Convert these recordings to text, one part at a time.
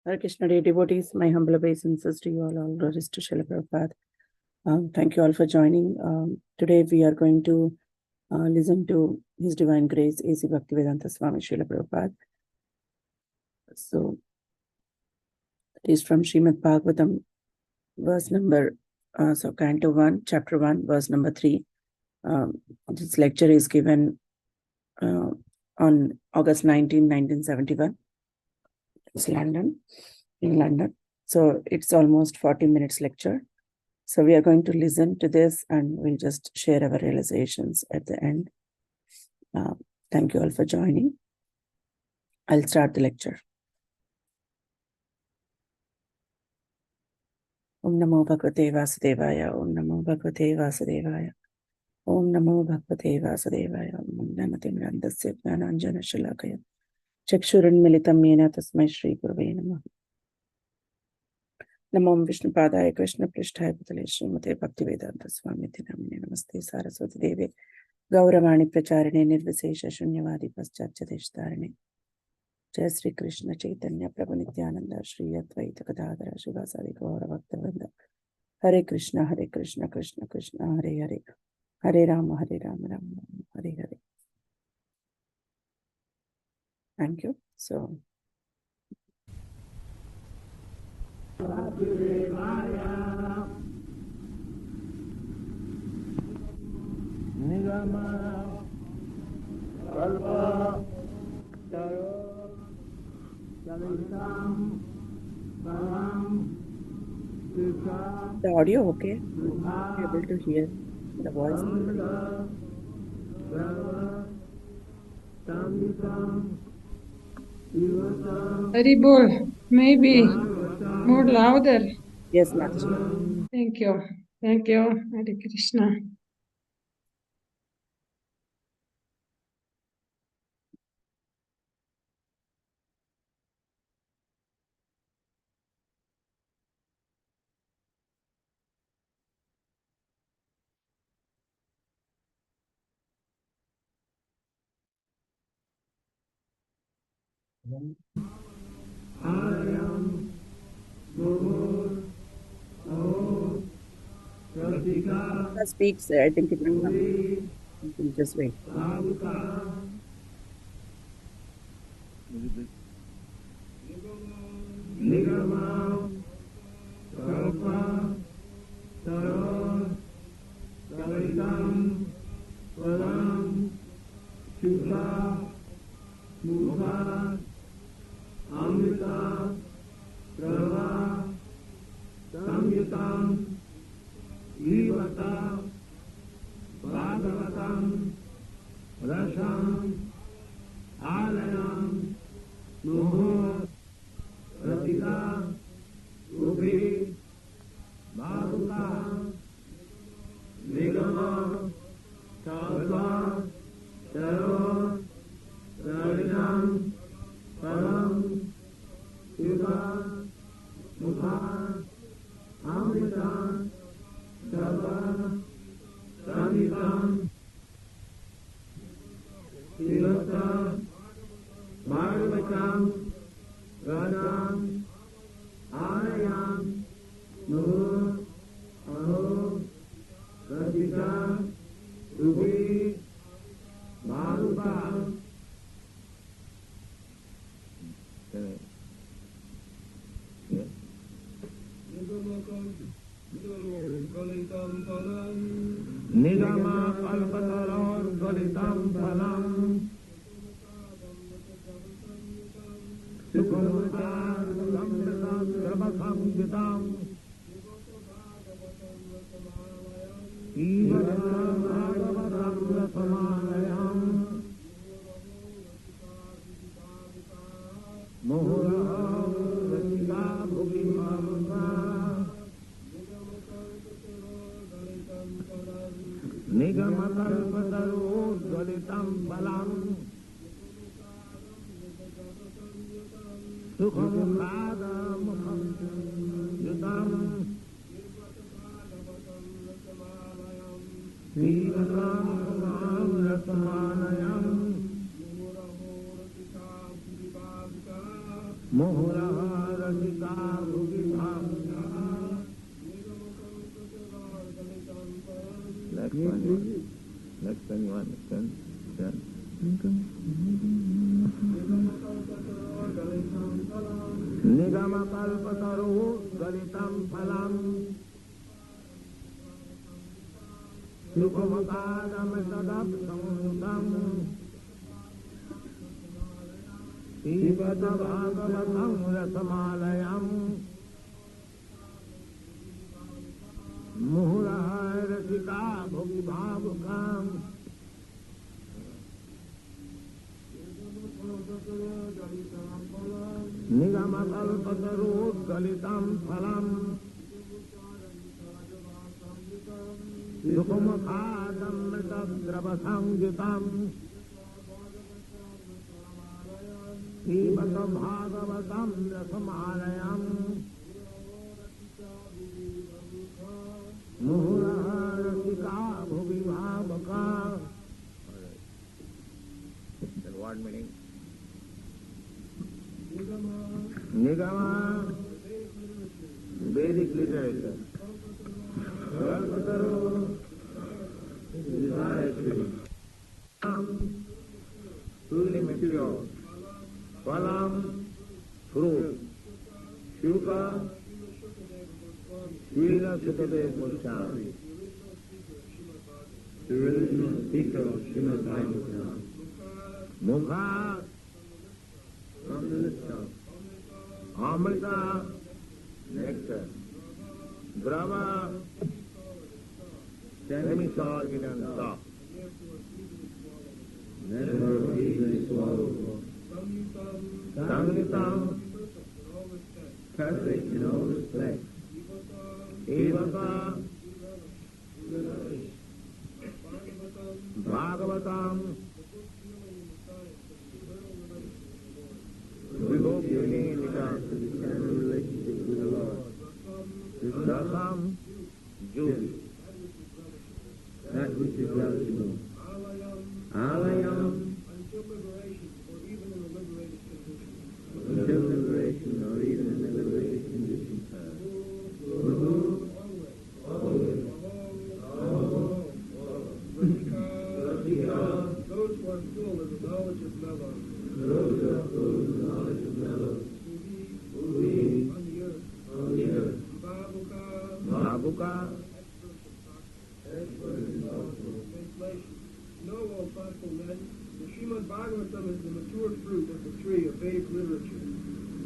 Hare Krishna, dear devotees, my humble obeisances to you all glories to Srila Prabhupada. Thank you all for joining. Today we are going to listen to His Divine Grace, A.C. Bhaktivedanta Swami Srila Prabhupada. So, it is from Srimad Bhagavatam, verse number, Canto 1, Chapter 1, verse number 3. This lecture is given on August 19, 1971. It's in London. So it's almost 40 minutes lecture. So we are going to listen to this and we'll just share our realizations at the end. Thank you all for joining. I'll start the lecture. Om Namo Bhagavate Vasudevaya. Om Namo Bhagavate Vasudevaya. Om Namo Bhagavate Vasudevaya. Om Namatim Randasya Jnananjana Shalakaya. Chakshuran Militam Yena Tasmai Shri Gurave Namaha. Namo Vishnu Padaya Krishna Prishtaya Putale Srimate Bhaktivedanta Swami Namine Namaste Saraswati Devi Gauravani Pracharine Nirvisesha Shunyavadi Paschatchadeshtarine Jai Sri Krishna Chaitanya Prabhu Nityananda Shri Advaita Gadadhara Shivasari Gauravakta Hare Krishna Krishna Krishna Hare Hare Hare Rama Rama Rama Hare Hare. Thank you. So the audio okay? You're able to hear the voice? Haribol, maybe more louder. Yes, Mataji. Thank you. Thank you. Hare Krishna. Speaks, I think it will come. You can just wait. Next one. Next one you understand. Nigama kalpataru galitam phalam Sukamakadam sadap samudam Sivata bhagavatam rasamalayam Muhurahai rasika bhogi bhavukam Nigama kalpataru galitam phalam Sukamakadam dravasangitam Sivata bhagavatam rasamalayam Muhuraha rasika bhuvi bhavaka. Then what meaning? Nigama, Vedic literature. Fully mature. Phalam, fruit. Shuka, Srila Sukadeva Goswami, the original speaker of Srimad Bhagavatam. Mukha, from the lips of Amrita, nectar. Brahma, semi-solid and soft. Never easily swallowed. Sangitam, perfect in all respects. Evata, Bhagavatam, we hope you need a relationship with the Lord. Rasam, juice, that which is relishable. Alayam, until liberation or even in the liberated condition. Those who are full of the knowledge of mellow. Those who are full of the knowledge of mellow. On the earth. Babuka. Translation. Know, O thoughtful men, the Srimad Bhagavatam is the mature fruit of the tree of Vedic literature.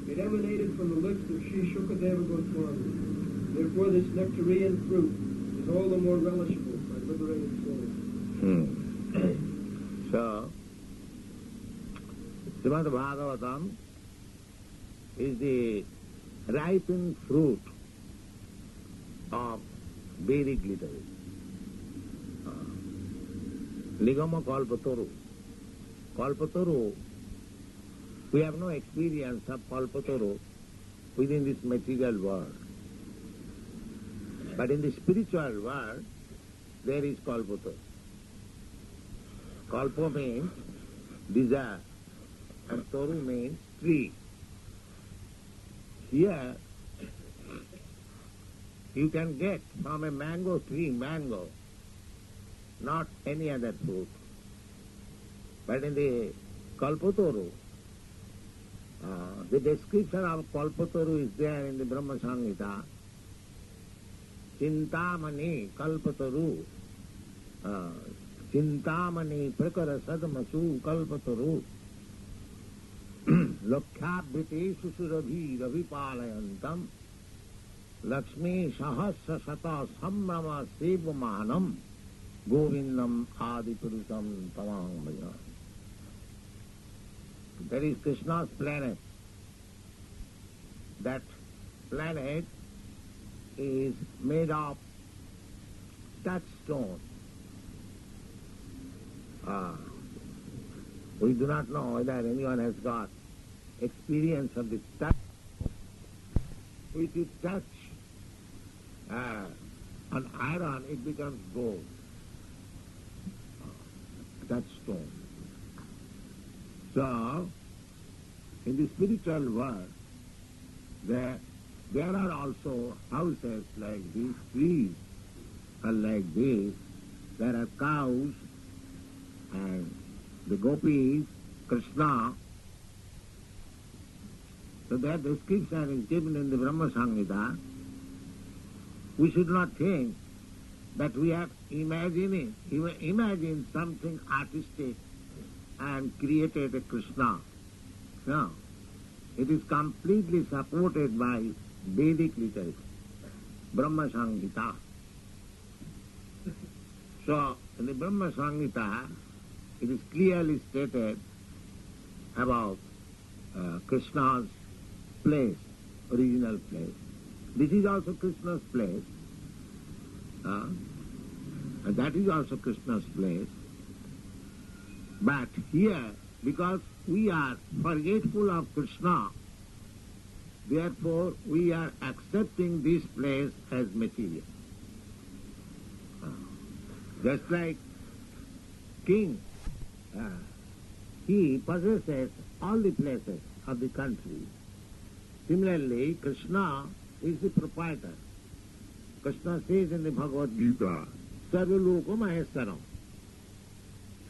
It emanated from the lips of Sri Shukadeva Goswami. Therefore this nectarian fruit is all the more relishable by liberated souls. So, Srimad Bhagavatam is the ripened fruit of Vedic literature. Ligama Kalpataru. Kalpataru, we have no experience of Kalpataru within this material world. But in the spiritual world, there is Kalpataru. Kalpa means desire, and Taru means tree. Here, you can get from a mango tree mango, not any other fruit. But in the Kalpataru, the description of Kalpataru is there in the Brahma Samhita. Chintamani Kalpataru, Chintamani Prakara Sadamasu Kalpataru, Lokhyabhiti Susurabhi Ravipalayantam, Lakshmi Sahasra Sata Sambrama Sevamanam, Govindam Adipurusham Tamangmaya. That is Krishna's planet. That planet is made of touchstone. We do not know whether anyone has got experience of this touch. If you touch an iron, it becomes gold. Touchstone. So, in the spiritual world, there are also houses like this, trees are like this. There are cows and the gopis, Krishna. So that description is given in the Brahma Samhita. We should not think that we have imagined something artistic and created a Krishna. No. It is completely supported by Vedic literature, Brahma Samhita. So, in the Brahma Samhita, it is clearly stated about Krishna's place, original place. This is also Krishna's place. And that is also Krishna's place. But here, because we are forgetful of Krishna, therefore we are accepting this place as material. Just like king, he possesses all the places of the country. Similarly, Krishna is the proprietor. Krishna says in the Bhagavad Gita, Sarva Loko Maheswaram,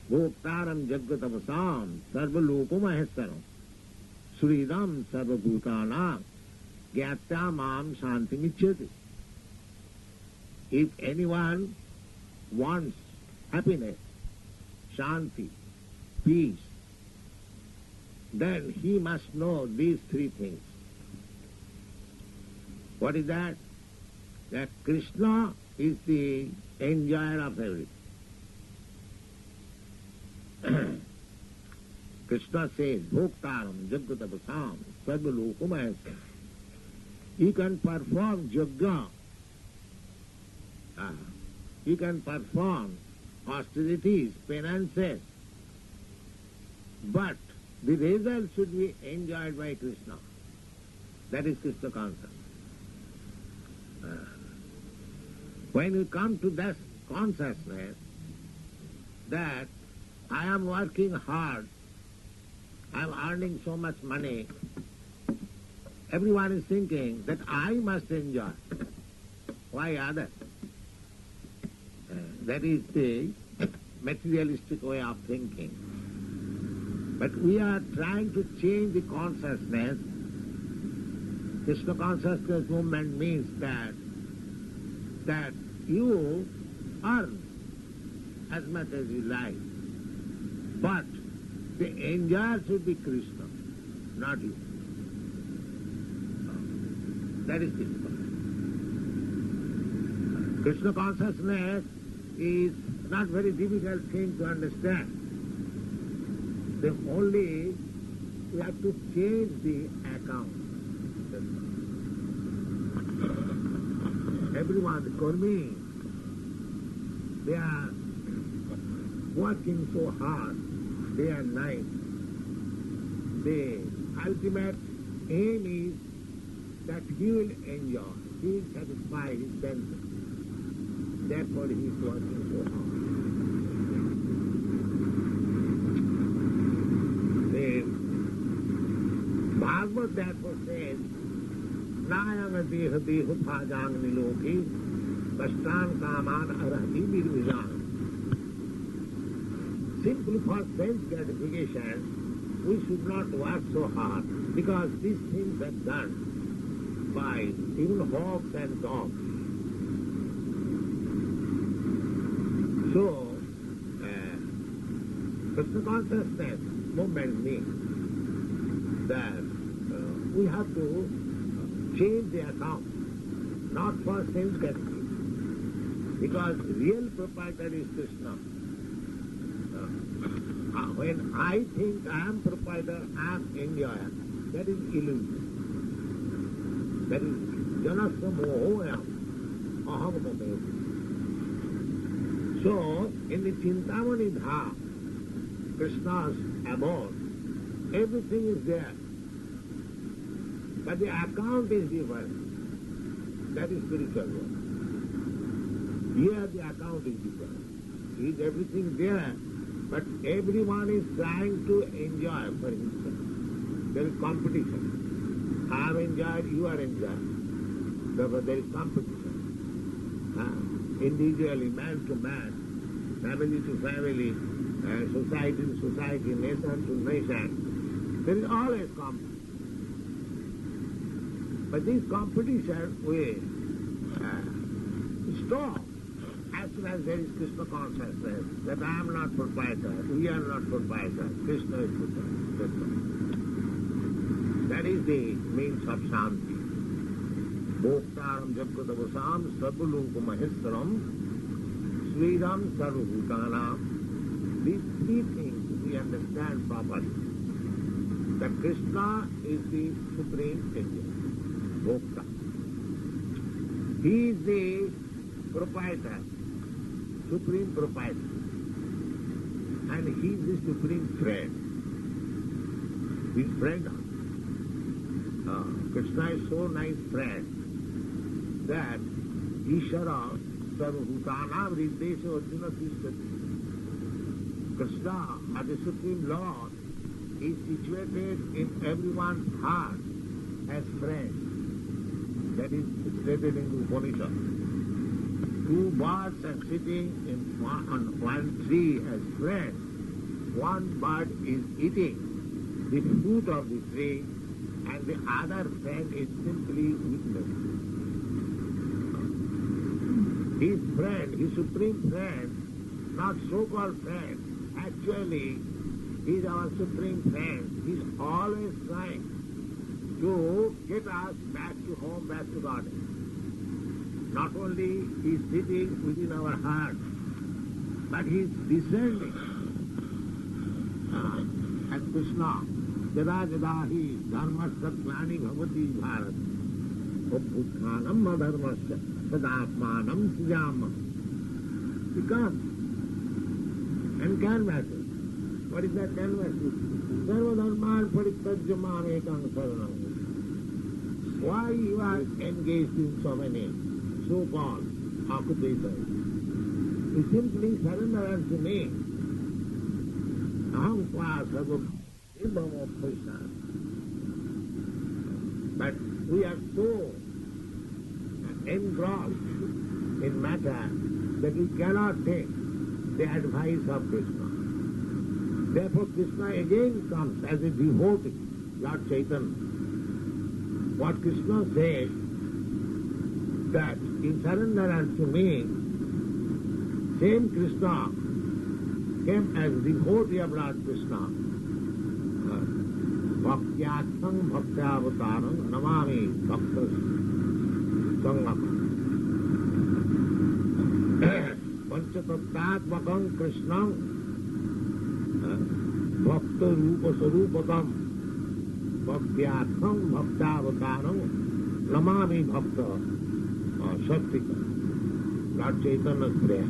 Bhoktaram Jagatavasam, Sarva Loko Maheswaram, Sridam Sarva Bhutanam, Gyatya Mam Shantim Ichyati. If anyone wants happiness, shanti, peace, then he must know these three things. What is that? That Krishna is the enjoyer of everything. Krishna says, Bhoktaram Jagatavasam Sarva Lokamaheswaram. He can perform Jagga. He can perform austerities, penances, but the result should be enjoyed by Krishna. That is Krishna consciousness. When you come to that consciousness that I am working hard, I am earning so much money, everyone is thinking that I must enjoy. Why others? That is the materialistic way of thinking. But we are trying to change the consciousness. Krishna consciousness movement means that you earn as much as you like, but the enjoyer should be Krishna, not you. That is Krishna. Krishna consciousness is not very difficult thing to understand. The only we have to change the account. Everyone, the Kurmi, they are working so hard day and night. The ultimate aim is that he will enjoy, he will satisfy his senses. Therefore he is working so hard. The Bhagavad therefore says, Nayanga deha deha phajang niloki, kashtan kaman arati virvijan. Simply for sense gratification, we should not work so hard, because these things are done by even hogs and dogs. So, Krishna consciousness movement means that we have to change the account, not for sense gratification, because real proprietor is Krishna. When I think I am proprietor, I am enjoyer, that is illusion. That is janasya mohoyam aham mamev. So, in the Chintamani Dham, Krishna's abode, everything is there. But the account is different. That is spiritual world. Here the account is different. Is everything there, but everyone is trying to enjoy for himself. There is competition. I am enjoyed, you are enjoyed. Therefore there is competition. Individually, man to man, family to family, society to society, nation to nation. There is always competition. But this competition will stop as soon as there is Krishna consciousness, that I am not proprietor, we are not proprietor, Krishna is proprietor. That is the means of Shanti. Bhoktaram Jagatavasam Sarvaloka Maheshwaram Sridham Sarvabhutanam. These three things we understand properly. That Krishna is the supreme agent, Bhokta. He is the proprietor, supreme proprietor. And he is the supreme friend. His friend. Krishna is so nice friend that Ishara Sarvabhutanam Riddesha Arjuna Tishtati. Krishna, as the Supreme Lord, is situated in everyone's heart as friend. That is stated in the Upanishad. Two birds are sitting on one tree as friends. One bird is eating the fruit of the tree, and the other friend is simply witnessing. His friend, his supreme friend, not so-called friend, actually he is our supreme friend. He is always trying to get us back to home, back to God. Not only he is sitting within our heart, but he is descending as Krishna. Jada jada hi dharmasya glani bhavati bharat abhuthanam adharmasya sadapmanam sijama. He comes and canvasses. What is that canvas? Sarva dharman parityajyamam ekam saranam. Why you are engaged in so many so-called occupations? You simply surrender unto me. Aham kwa sarva of Krishna. But we are so engrossed in matter that we cannot take the advice of Krishna. Therefore Krishna again comes as a devotee, Lord Chaitanya. What Krishna says, that in surrender unto me, same Krishna came as devotee of Lord Krishna. Bhaktyatmam bhaktavataram namami bhaktas sangam. Panchatattvatmakam Krishnam bhakta rupa sarupatam bhaktyatmam bhaktavataram namami bhakta shaktika. Lord Chaitanya's prayer.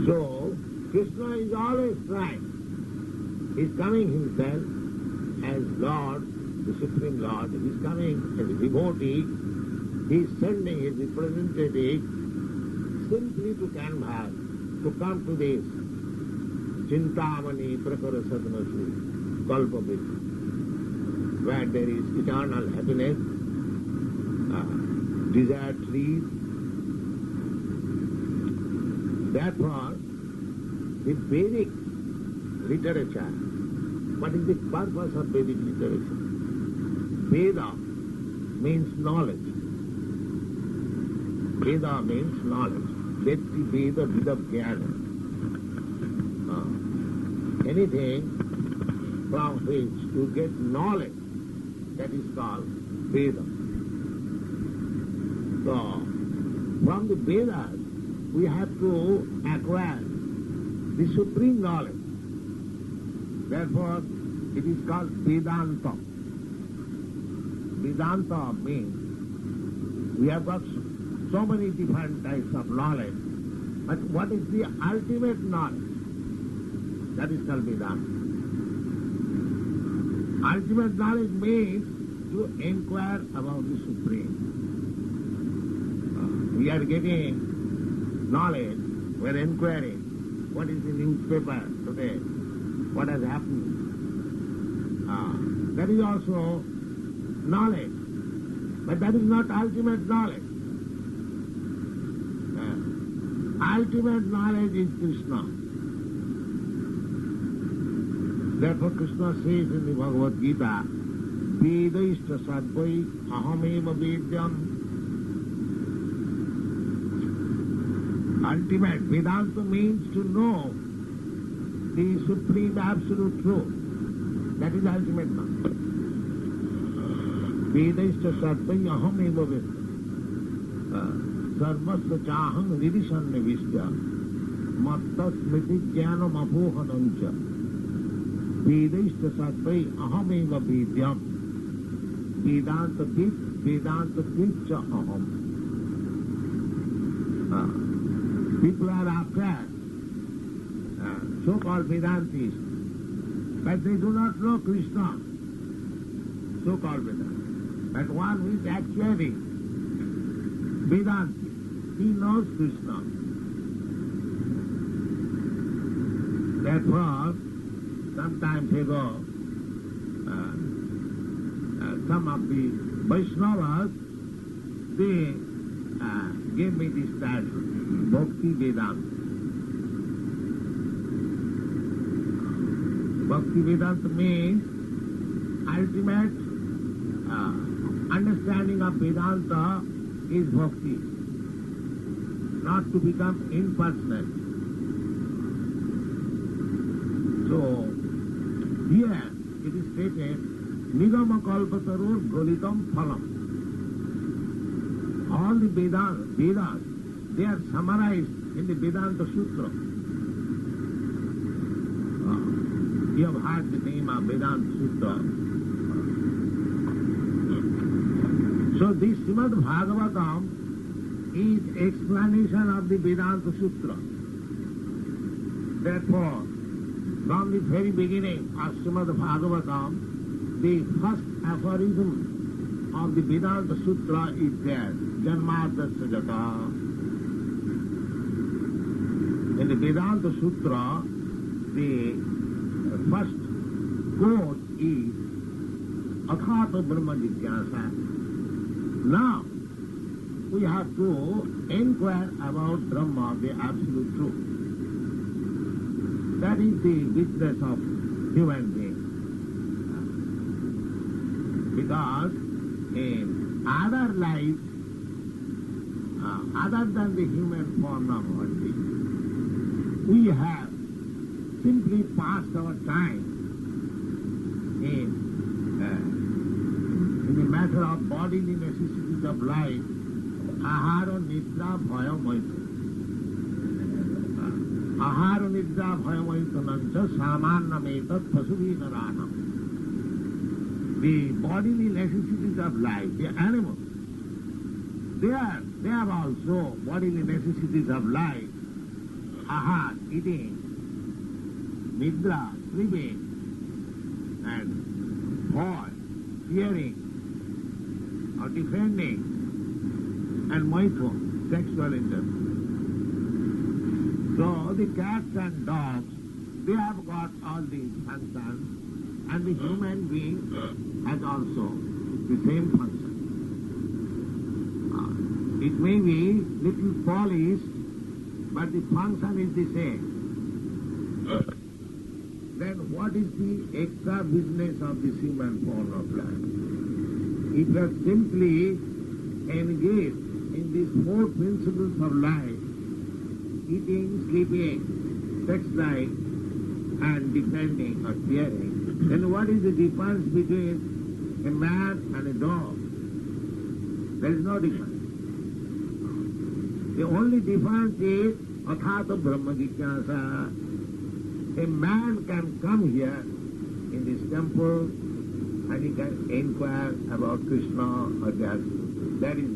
So, Krishna is always trying. He is coming himself as Lord, the Supreme Lord. He is coming as a devotee. He is sending his representative simply to canvas, to come to this Chintamani Prakara Sadhanasu, Kalpavit, where there is eternal happiness, desired trees. Therefore, the Vedic literature, what is the purpose of Vedic literature? Veda means knowledge. Veda means knowledge. Vetti Veda Vida Jnana. Anything from which you get knowledge, that is called Veda. So, from the Vedas, we have to acquire the supreme knowledge. Therefore, it is called Vedanta. Vedanta means we have got so many different types of knowledge, but what is the ultimate knowledge? That is called Vedanta. Ultimate knowledge means to inquire about the Supreme. We are getting knowledge, we are inquiring what is the newspaper today, what has happened. That is also knowledge. But that is not ultimate knowledge. Ultimate knowledge is Krishna. Therefore Krishna says in the Bhagavad Gita, Vedaishta Sadvai Ahameva Vedyam. Ultimate Vedanta means to know the supreme absolute truth. That is ultimate knowledge. Vedaishta Sadvai Ahameva Vedyam. Sarvasya Chaham Vidishanne Vishya Matta Smriti Jnana Mapohanancha Vedaishta Satvai Ahameva Vedyam Vedanta Vidcha Aham. People are after so-called Vedantis, but they do not know Krishna, so-called Vedantis. But one who is actually Vedanti, he knows Krishna. Therefore, some times ago, some of the Vaishnavas, they gave me this title, Bhakti Vedanta. Bhakti Vedanta means ultimate understanding of Vedanta is bhakti, not to become impersonal. So, here it is stated, Nigama Kalpatarur Golitam Phalam. All the Vedas, they are summarized in the Vedanta Sutra. You have heard the name of Vedanta Sutra. So this Srimad Bhagavatam is explanation of the Vedanta Sutra. Therefore, from the very beginning of Srimad Bhagavatam, the first aphorism of the Vedanta Sutra is there, Janmadasya Jata. In the Vedanta Sutra, the first quote is Athata Brahma Jigyasa. Now, we have to inquire about Brahma, the absolute truth. That is the business of human being. Because in other lives, other than the human form of body, we have simply passed our time in the matter of bodily necessities of life, ahara, nidra, bhaya, maitra. Ahara, nidra, bhaya, maitanancha, samannam etat pasubhinaranam. The bodily necessities of life, the animals, they are also bodily necessities of life. Ahar, eating, nidra, sleeping, and bhaya, fearing, or defending, and maithun, sexual intercourse. So the cats and dogs, they have got all these functions, and the human being has also the same function. It may be little polished, but the function is the same. Then what is the extra business of the human form of life? It has simply engaged in these four principles of life, eating, sleeping, sex life, and defending or fearing. Then what is the difference between a man and a dog? There is no difference. The only difference is Athata Brahma Jigyasa. A man can come here in this temple and he can inquire about Krishna or that. That is.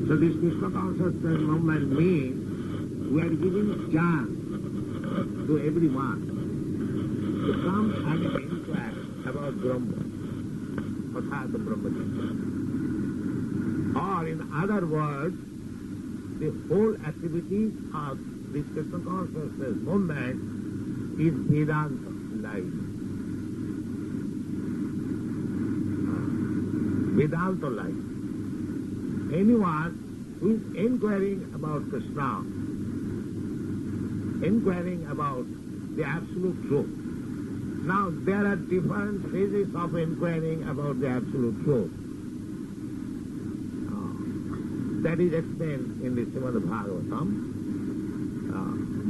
So this Krishna consciousness movement means we are giving a chance to everyone to come and inquire about Brahma, Athata Brahma Jigyasa. Or in other words, the whole activity of this Krishna consciousness movement is Vedanta life. Vedanta life. Anyone who is inquiring about Krishna, inquiring about the absolute truth. Now there are different phases of inquiring about the absolute truth. That is explained in the Srimad Bhagavatam.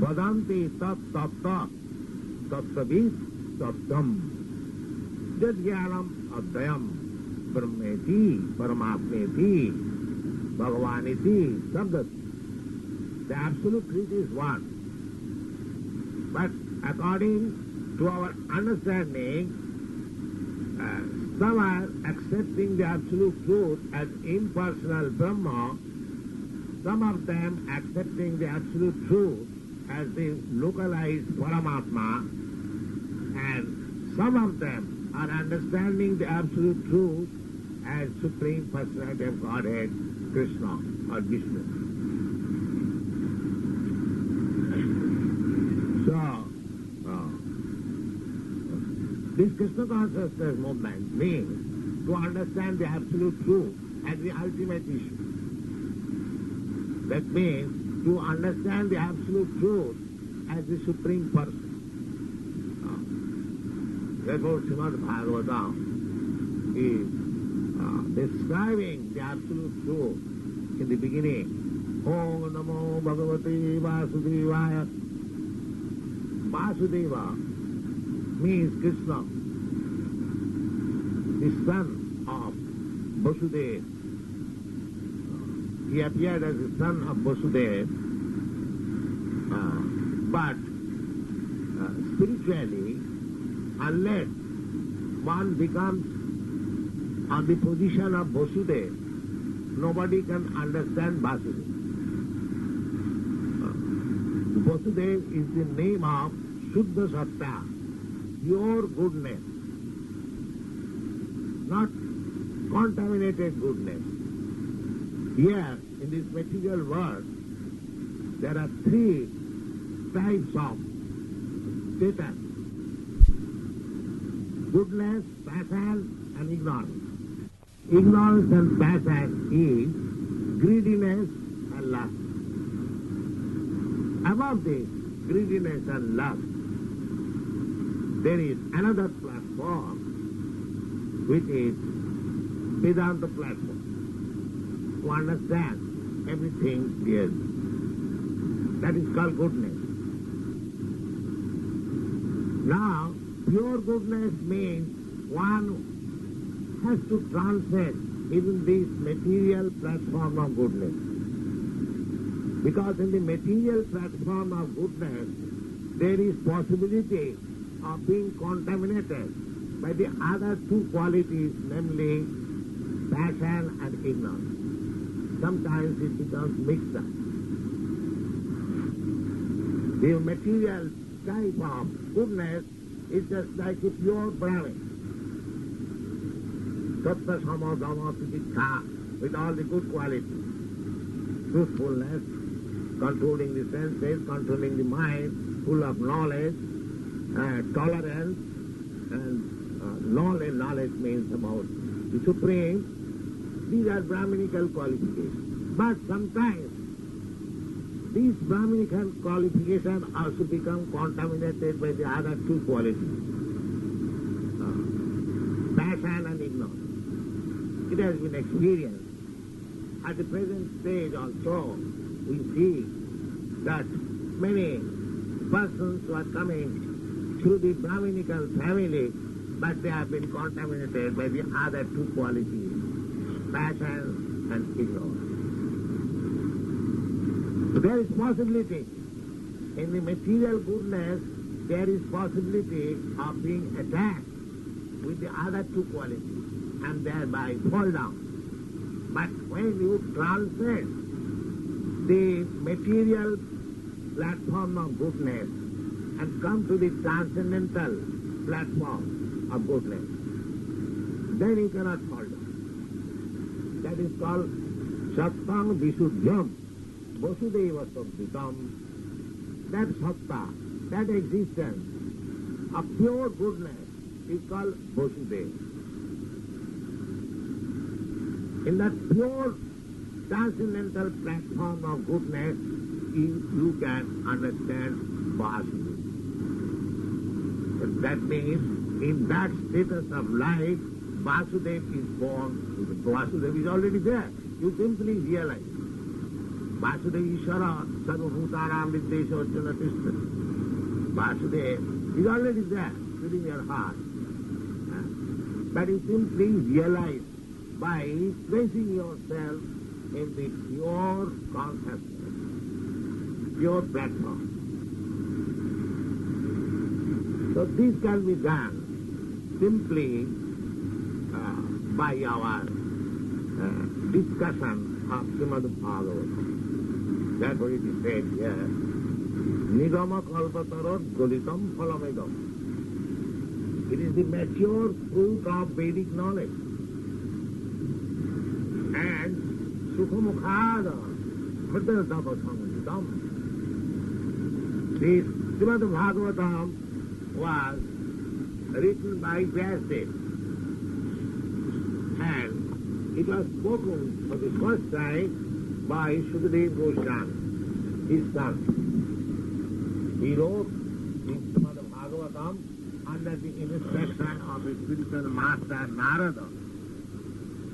Vadanti tat tatta tattavid tattam jadjnanam adhyam brahmeti paramatmeti bhagavaniti sabdat. The absolute truth is one. But according to our understanding, some are accepting the absolute truth as impersonal Brahma, some of them accepting the absolute truth as the localized Paramatma, and some of them are understanding the absolute truth as Supreme Personality of Godhead, Krishna or Vishnu. So, this Krishna consciousness movement means to understand the absolute truth as the ultimate issue. That means to understand the absolute truth as the Supreme Person. Therefore, Srimad Bhagavatam is describing the absolute truth in the beginning. Om Namo Bhagavate Vasudevaya. Vasudeva means Krishna, the son of Vasudeva. He appeared as the son of Vasudeva, but spiritually, unless one becomes on the position of Vasudeva, nobody can understand Vasudeva. Vasudeva is the name of Shuddha Sattva, pure goodness, not contaminated goodness. Here, in this material world, there are three types of status: goodness, passion, and ignorance. Ignorance and passion is greediness and lust. Above this greediness and lust, there is another platform, which is Vedanta platform, to understand everything clearly. That is called goodness. Now, pure goodness means one has to transcend even this material platform of goodness. Because in the material platform of goodness, there is possibility of being contaminated by the other two qualities, namely passion and ignorance. Sometimes it becomes mixed up. The material type of goodness is just like a pure Brahmin. Sattva, Sama, Dhamma, Titikha, with all the good qualities. Truthfulness, controlling the senses, controlling the mind, full of knowledge, tolerance, and knowledge means about the Supreme. These are Brahminical qualifications. But sometimes these Brahminical qualifications also become contaminated by the other two qualities, passion and ignorance. It has been experienced. At the present stage also, we see that many persons who are coming through the Brahminical family, but they have been contaminated by the other two qualities, passion and ignorance. So there is possibility. In the material goodness, there is possibility of being attacked with the other two qualities and thereby fall down. But when you transcend the material platform of goodness and come to the transcendental platform of goodness, then you cannot fall down. That is called Sattang Visuddhyam, Vasudeva Sattvitam. That satta, that existence of pure goodness is called Vasudeva. In that pure transcendental platform of goodness, you can understand Vasudeva. But that means, in that status of life, Vasudeva is born. Vasudeva is already there. You simply realize. Vasudeva Ishvara Sarvabhutaram Viddesha Arjuna Krishna. Vasudeva is already there within your heart. But you simply realize by placing yourself in the pure consciousness, pure platform. So this can be done simply by our discussion of Srimad Bhagavatam. Therefore it is said here, Nigama kalpatarot golitam phalamedam. It is the mature fruit of Vedic knowledge. And Sukhamukhada Mridadava Samhitam. This Srimad Bhagavatam was written by Vyasadeva. And it was spoken for the first time by Sukadeva Goswami, his son. He wrote the Srimad Bhagavatam under the instruction of his spiritual master Narada.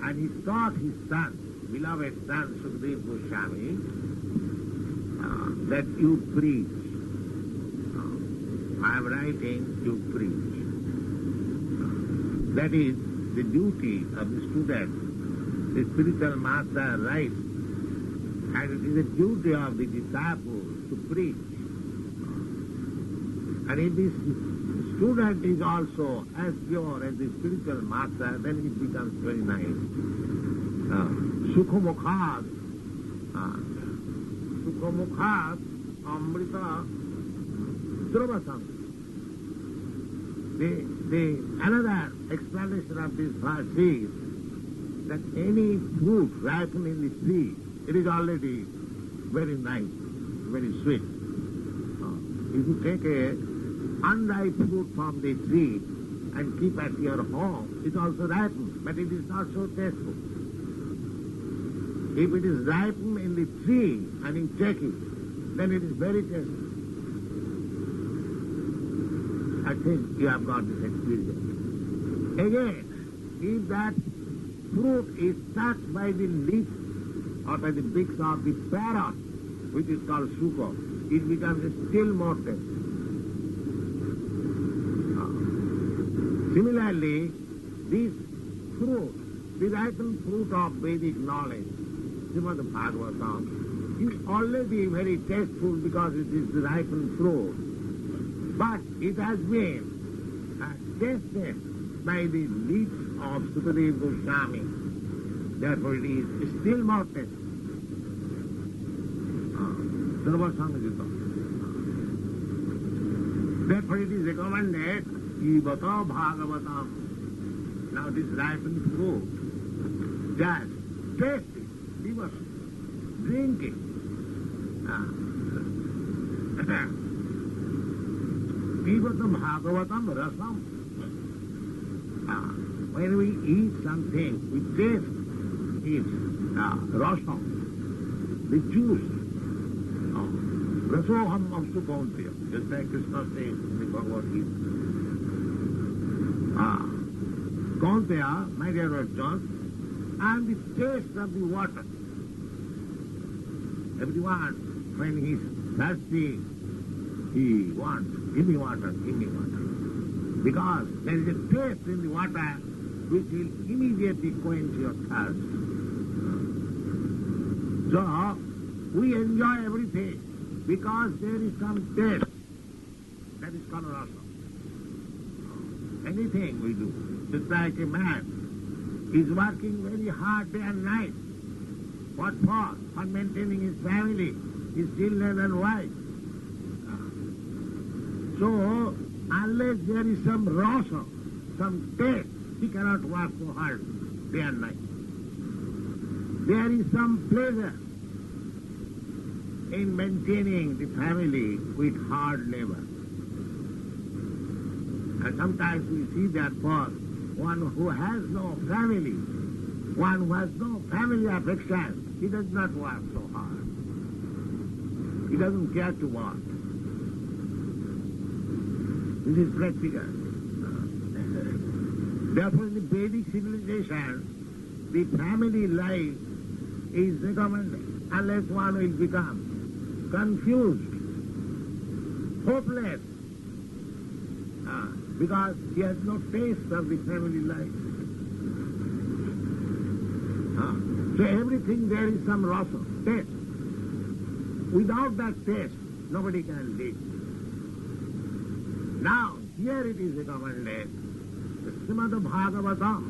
And he taught his son, beloved son Sukadeva Goswami, that you preach. I am writing, you preach. That is the duty of the student. The spiritual master writes, and it is the duty of the disciple to preach. And if this student is also as pure as the spiritual master, then it becomes very nice. Sukhamukhad, Amrita, Sravasam. The another explanation of this verse is that any fruit ripened in the tree, it is already very nice, very sweet. If you take a unripe fruit from the tree and keep at your home, it also ripens, but it is not so tasteful. If it is ripened in the tree and you take it, then it is very tasteful. I think you have got this experience. Again, if that fruit is touched by the leaf or by the beaks of the parrot, which is called sukha, it becomes still more tasteful. Similarly, this fruit, the ripened fruit of Vedic knowledge, Srimad Bhagavatam, is already very tasteful because it is the ripened fruit. But it has been tasted by the lips of Sukadeva Goswami. Therefore it is still more tasteful. Therefore it is recommended, Ivata Bhagavatam. Now this ripened fruit, just taste it, devotion, drink it. Ivata Bhagavatam Rasam. When we eat something, we taste its rasam, the juice. Rasoham Amstu Kaunteya, just like Krishna says in the Bhagavad Gita. Kaunteya, my dear Arjuna, I am the taste of the water. Everyone, when he is thirsty, he wants, give me water, give me water. Because there is a taste in the water which will immediately quench your thirst. So, we enjoy everything because there is some taste. That is called rasa. Anything we do, just like a man is working very hard day and night. What for? For maintaining his family, his children and wife. So, unless there is some rasa, some taste, he cannot work so hard day and night. There is some pleasure in maintaining the family with hard labor. And sometimes we see that for one who has no family, One who has no family affection, he does not work so hard. He doesn't care to work. This is practical. Therefore, in the Vedic civilization, the family life is recommended unless one will become confused, hopeless, because he has no taste of the family life. So everything there is some rasa, taste. Without that taste, nobody can live. Now, here it is recommended, Srimad Bhagavatam,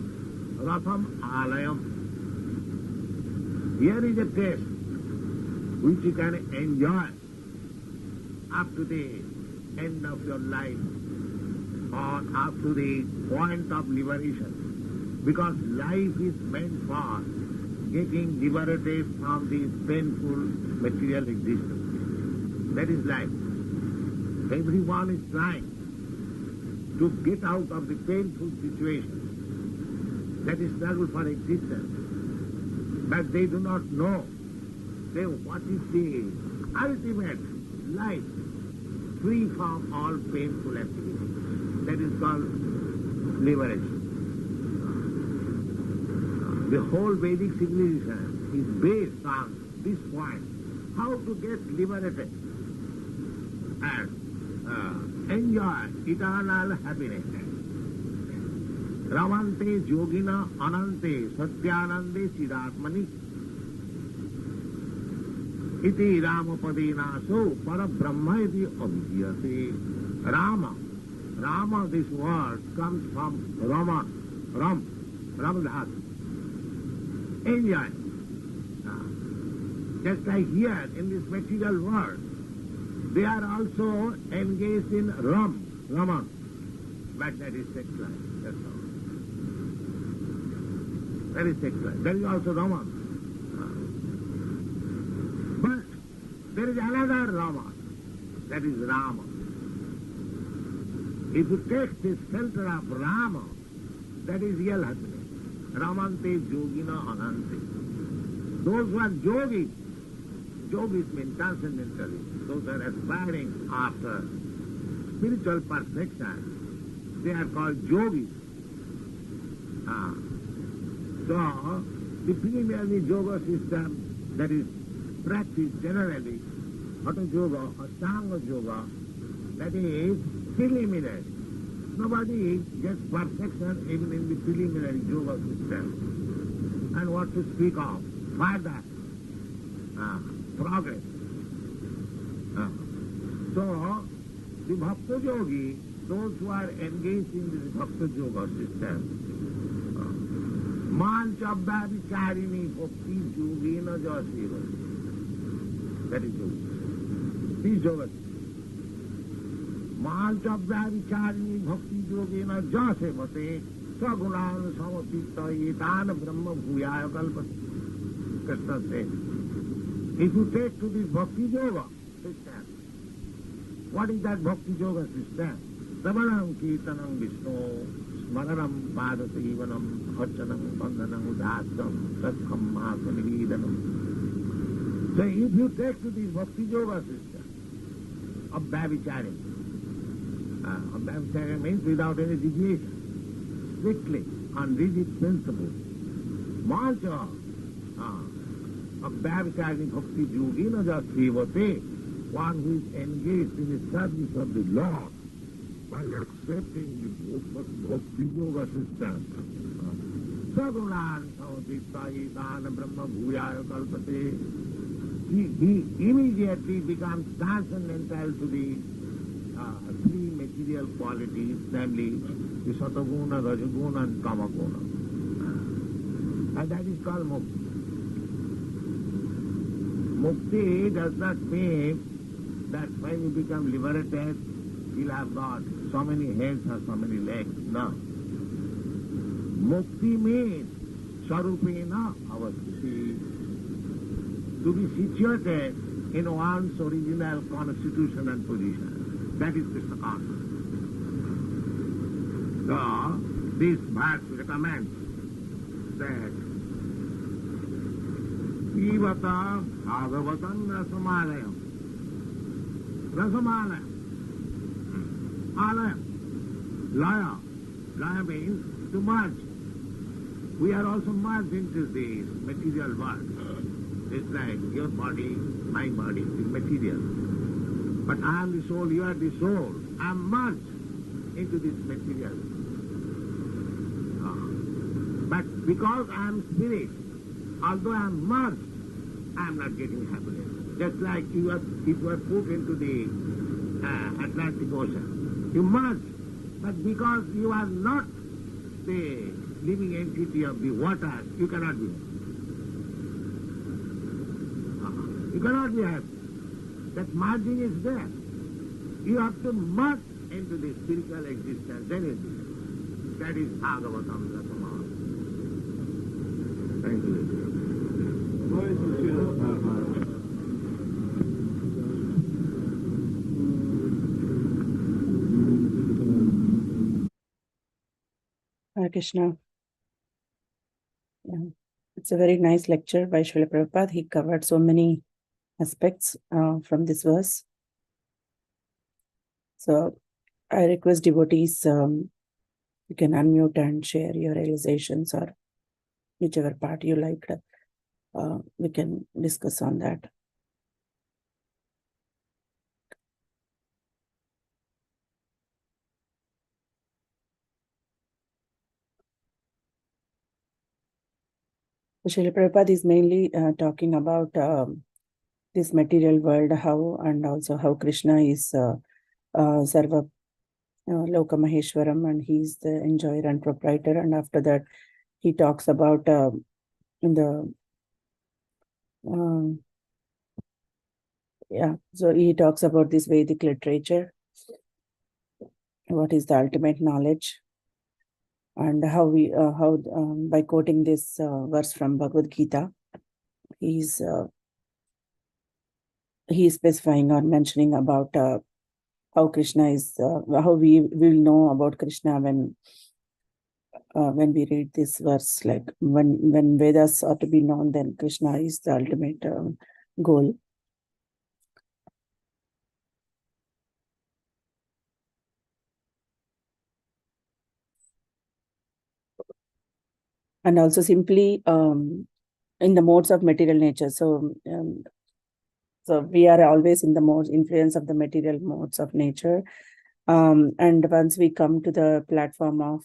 Rasam Alayam. Here is a taste which you can enjoy up to the end of your life or up to the point of liberation. Because life is meant for getting liberated from this painful material existence. That is life. Everyone is trying to get out of the painful situation. That is struggle for existence. But they do not know what is the ultimate life free from all painful activities. That is called liberation. The whole Vedic civilization is based on this point, how to get liberated and enjoy eternal happiness. Ramante yogina anante satyanande siddhatmani iti ramapadena so parabrahma iti abhijyate. Rama, this word comes from Ram dhatu. Enjoy. Just like here in this material world, they are also engaged in Raman. But that is sex life, that's all. That is sex life. That is also Raman. But there is another Raman, that is Rama. If you take this filter of Rama, that is real happiness. Ramante yogina anante. Those who are yogis mean transcendentalists, those who are aspiring after spiritual perfection, they are called yogis. So, the preliminary yoga system that is practiced generally, Hatha yoga, Ashtanga yoga, that is preliminary. Nobody gets perfection even in the preliminary yoga system. And what to speak of further progress. So, the Bhakta Yogi, those who are engaged in the Bhakta Yoga system, Man Chabda Vicharini Bhakti Yogina Jaseva. That is yoga. This yoga. Man Chabda Vicharini Bhakti Yogina Jasevate Sagunan Samapita Yetana Brahma Bhuyaya Kalpati. Krishna says, if you take to this Bhakti Yoga system, what is that Bhakti Yoga system? Samanam Kirtanam Vishnu, Smaranam Padasevanam, Hachanam Bandhanam Udhasam, Sakham Mahasanivedanam. So if you take to this Bhakti Yoga system of Bhavicharing, Bhavicharing means without any deviation, strictly on rigid principles, Mancha of Bhavicharing Bhakti Yogina Jasevate, one who is engaged in the service of the Lord, by accepting the Bhakti Yoga system. Sagunan Samapita Yetana Brahma Bhuyaya Kalpate. He immediately becomes transcendental to the three material qualities, namely the Sataguna, Rajaguna and Tamaguna. And that is called Mukti. Mukti does not mean that when you become liberated, you'll have got so many heads or so many legs. No. Mukti means Sarupena Avastiti. To be situated in one's original constitution and position. That is Krishna consciousness. So, this verse recommends that Pivata Bhagavatam Rasamalayam. Rasamalayam. Alayam. Laya. Laya means to merge. We are also merged into this material world. It's like your body, my body is material. But I am the soul, you are the soul. I am merged into this material. But because I am spirit, although I am merged, I am not getting happiness. Just like if you are put into the Atlantic Ocean, you merge. But because you are not the living entity of the water, you cannot be happy. You cannot be happy. That merging is there. You have to merge into the spiritual existence, then it is. That is Bhagavatam Rasamana. Thank you. Hare Krishna. Yeah. It's a very nice lecture by Srila Prabhupada. He covered so many aspects from this verse. So I request devotees, you can unmute and share your realizations or whichever part you liked. We can discuss on that. Srila Prabhupada is mainly talking about this material world, how and also how Krishna is Sarva Loka Maheshwaram, and he's the enjoyer and proprietor. And after that, he talks about in the so he talks about this Vedic literature, what is the ultimate knowledge, and how we by quoting this verse from Bhagavad Gita, he's specifying or mentioning about how Krishna is, how we will know about Krishna when we read this verse. Like when Vedas are to be known, then Krishna is the ultimate goal. And also simply in the modes of material nature. So we are always in the modes, influence of the material modes of nature. And once we come to the platform of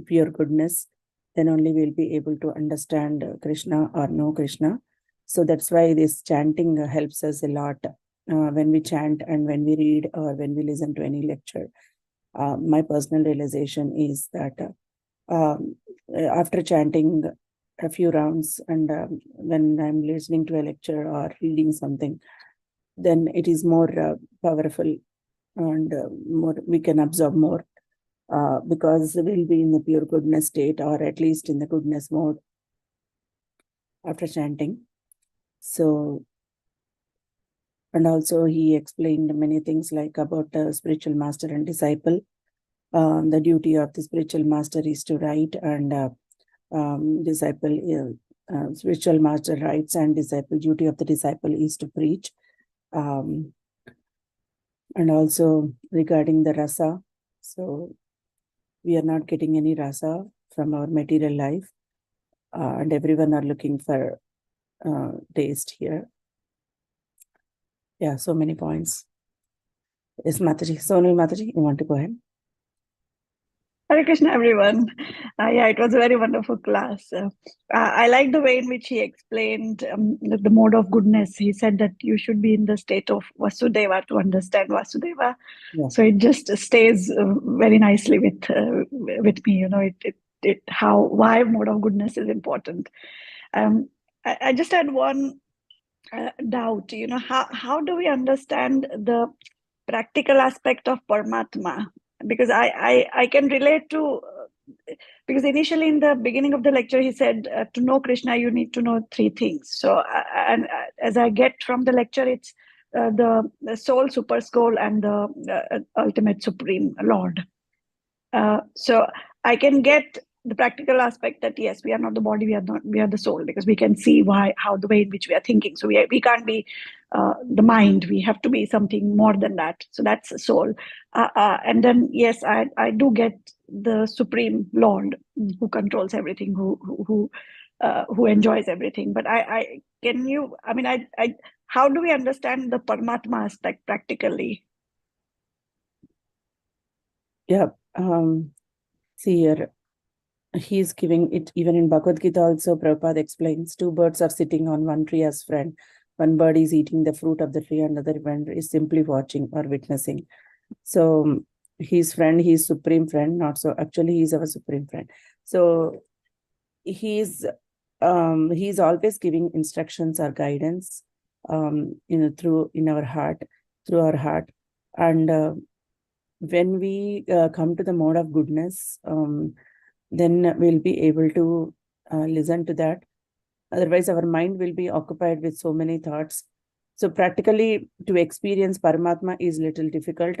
pure goodness, then only we'll be able to understand Krishna or know Krishna. So that's why this chanting helps us a lot when we chant and when we read or when we listen to any lecture. My personal realization is that after chanting a few rounds and when I'm listening to a lecture or reading something, then it is more powerful and more we can absorb more because we'll be in the pure goodness state, or at least in the goodness mode after chanting. So, and also he explained many things like about spiritual master and disciple. The duty of the spiritual master is to write, and spiritual master writes, and disciple duty of the disciple is to preach. And also regarding the rasa, so we are not getting any rasa from our material life, and everyone are looking for taste here. Yeah, so many points. Yes, Mataji. Sonu Mataji, you want to go ahead? Hare Krishna, everyone. Yeah, it was a very wonderful class. I like the way in which he explained the mode of goodness. He said that you should be in the state of Vasudeva to understand Vasudeva. Yeah. So it just stays very nicely with me. You know, why mode of goodness is important. I just had one doubt. You know, how do we understand the practical aspect of Paramatma? Because I can relate to, because initially in the beginning of the lecture, he said to know Krishna, you need to know three things. So, as I get from the lecture, it's the soul, super soul, and the ultimate supreme Lord. So I can get the practical aspect that yes, we are not the body, we are the soul, because we can see how the way in which we are thinking. So we can't be the mind. We have to be something more than that. So that's the soul. And then yes, I do get the Supreme Lord who controls everything, who enjoys everything. But how do we understand the Paramatma aspect practically? Yeah. See here, he's giving it even in Bhagavad Gita also. Prabhupada explains 2 birds are sitting on one tree as friend. One bird is eating the fruit of the tree, another one is simply watching or witnessing. So his friend, his supreme friend, not so actually he's our supreme friend. So he's always giving instructions or guidance through our heart. And when we come to the mode of goodness, then we'll be able to listen to that. Otherwise, our mind will be occupied with so many thoughts. So practically, to experience Paramatma is little difficult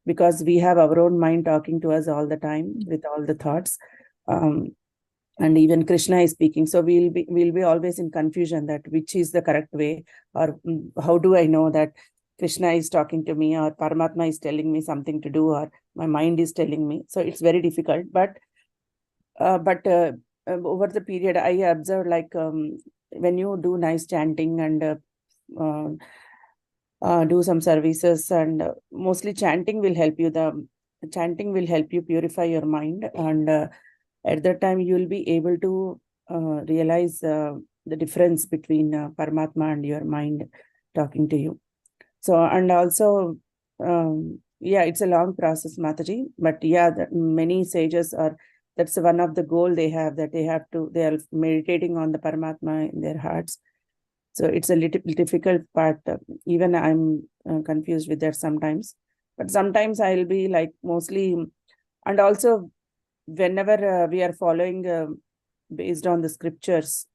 because we have our own mind talking to us all the time with all the thoughts. And even Krishna is speaking. So we'll be always in confusion that which is the correct way, or how do I know that Krishna is talking to me, or Paramatma is telling me something to do, or my mind is telling me. So it's very difficult. But over the period, I observed when you do nice chanting and do some services, and mostly chanting will help you. The chanting will help you purify your mind, and at that time you will be able to realize the difference between Paramatma and your mind talking to you. So, and also, it's a long process, Mataji, but many sages that's one of the goal they have, that they are meditating on the Paramatma in their hearts. So it's a little difficult part. Even I'm confused with that sometimes, but sometimes I'll be like mostly, and also whenever we are following based on the scriptures,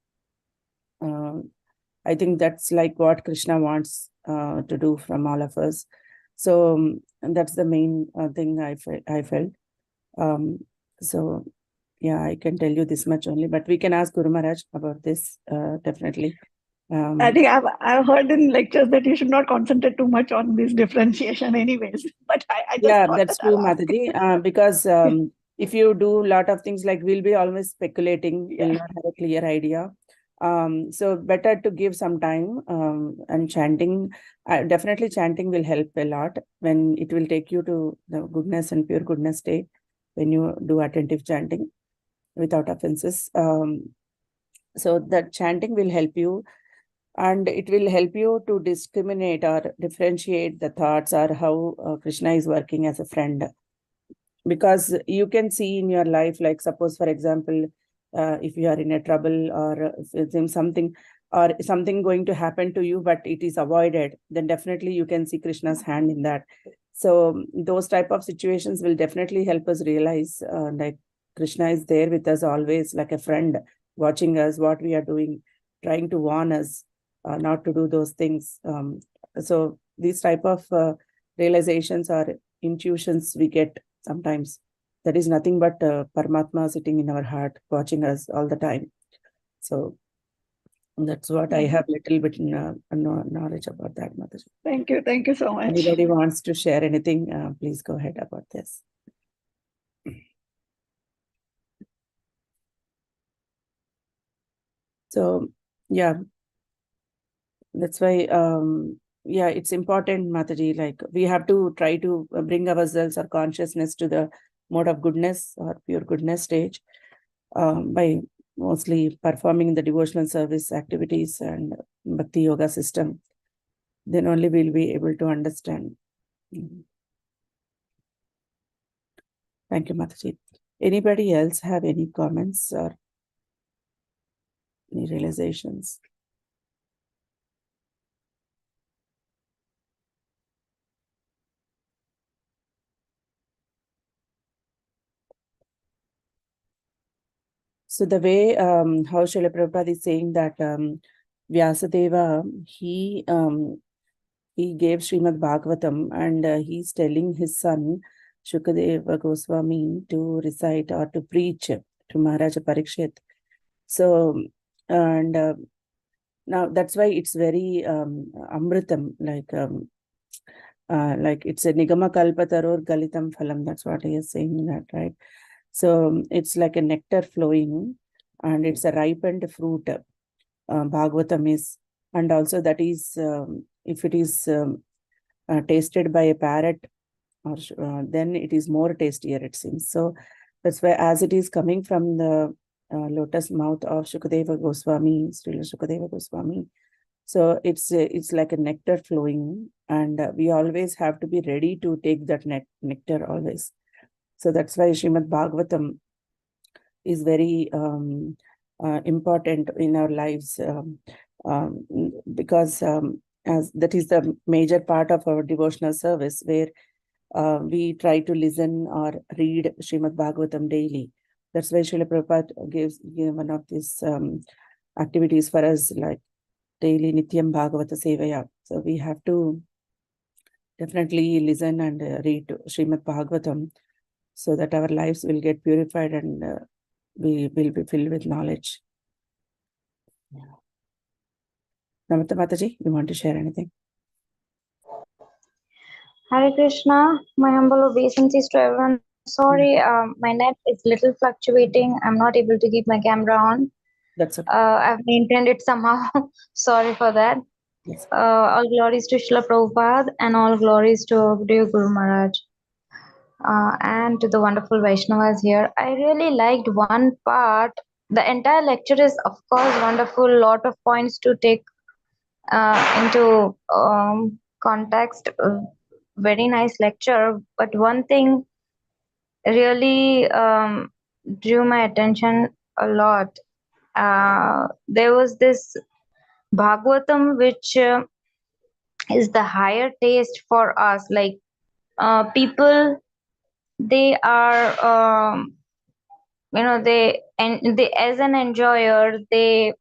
I think that's like what Krishna wants to do from all of us. So that's the main thing I felt. So yeah, I can tell you this much only, but we can ask Guru Maharaj about this definitely. I think I've heard in lectures that you should not concentrate too much on this differentiation anyways. But I just thought that's that true, I'll ask. Mataji, because if you do a lot of things, like we'll be always speculating, we'll not have a clear idea. So better to give some time, and chanting, definitely chanting will help a lot, when it will take you to the goodness and pure goodness state when you do attentive chanting without offenses. So that chanting will help you, and it will help you to discriminate or differentiate the thoughts, or how Krishna is working as a friend. Because you can see in your life, like suppose, for example, if you are in a trouble, or if something going to happen to you, but it is avoided, then definitely you can see Krishna's hand in that. So those type of situations will definitely help us realize like Krishna is there with us always, like a friend, watching us, what we are doing, trying to warn us not to do those things. So these type of realizations or intuitions we get sometimes, that is nothing but Paramatma sitting in our heart, watching us all the time. So that's what I have little bit knowledge about that, Mataji. Thank you so much. Anybody wants to share anything, please go ahead about this. So yeah, that's why it's important, Mataji, like we have to try to bring ourselves, our consciousness, to the mode of goodness or pure goodness stage by mostly performing the devotional service activities and Bhakti Yoga system. Then only we'll be able to understand. Thank you, Mataji. Anybody else have any comments or any realizations? So the way how Srila Prabhupada is saying that Vyasadeva, he gave Srimad Bhagavatam, and he's telling his son Shukadeva Goswami to recite or to preach to Maharaja Parikshit. So, and now that's why it's very amritam, like it's a nigama kalpataror galitam phalam. That's what he is saying in that, right? So it's like a nectar flowing, and it's a ripened fruit. Bhagavatam is, and also that is, if it is tasted by a parrot, or then it is more tastier, it seems. So that's why, as it is coming from the lotus mouth of Shukadeva Goswami, Srila Shukadeva Goswami. So it's like a nectar flowing, and we always have to be ready to take that nectar always. So that's why Srimad Bhagavatam is very important in our lives, because as that is the major part of our devotional service, where we try to listen or read Srimad Bhagavatam daily. That's why Srila Prabhupada gives one of these activities for us, like daily Nityam Bhagavata Sevaya. So we have to definitely listen and read Srimad Bhagavatam, so that our lives will get purified and we will be filled with knowledge. Namata Mataji, you want to share anything? Hare Krishna, my humble obeisances to everyone. Sorry, my net is little fluctuating. I'm not able to keep my camera on. That's okay. I've maintained it somehow. Sorry for that. Yes. All glories to Srila Prabhupada and all glories to Dear Guru Maharaj and to the wonderful Vaishnavas here. I really liked one part. The entire lecture is, of course, wonderful. Lot of points to take into context. Very nice lecture. But one thing really drew my attention a lot. There was this Bhagavatam, which is the higher taste for us. Like people, they are, they as an enjoyer, they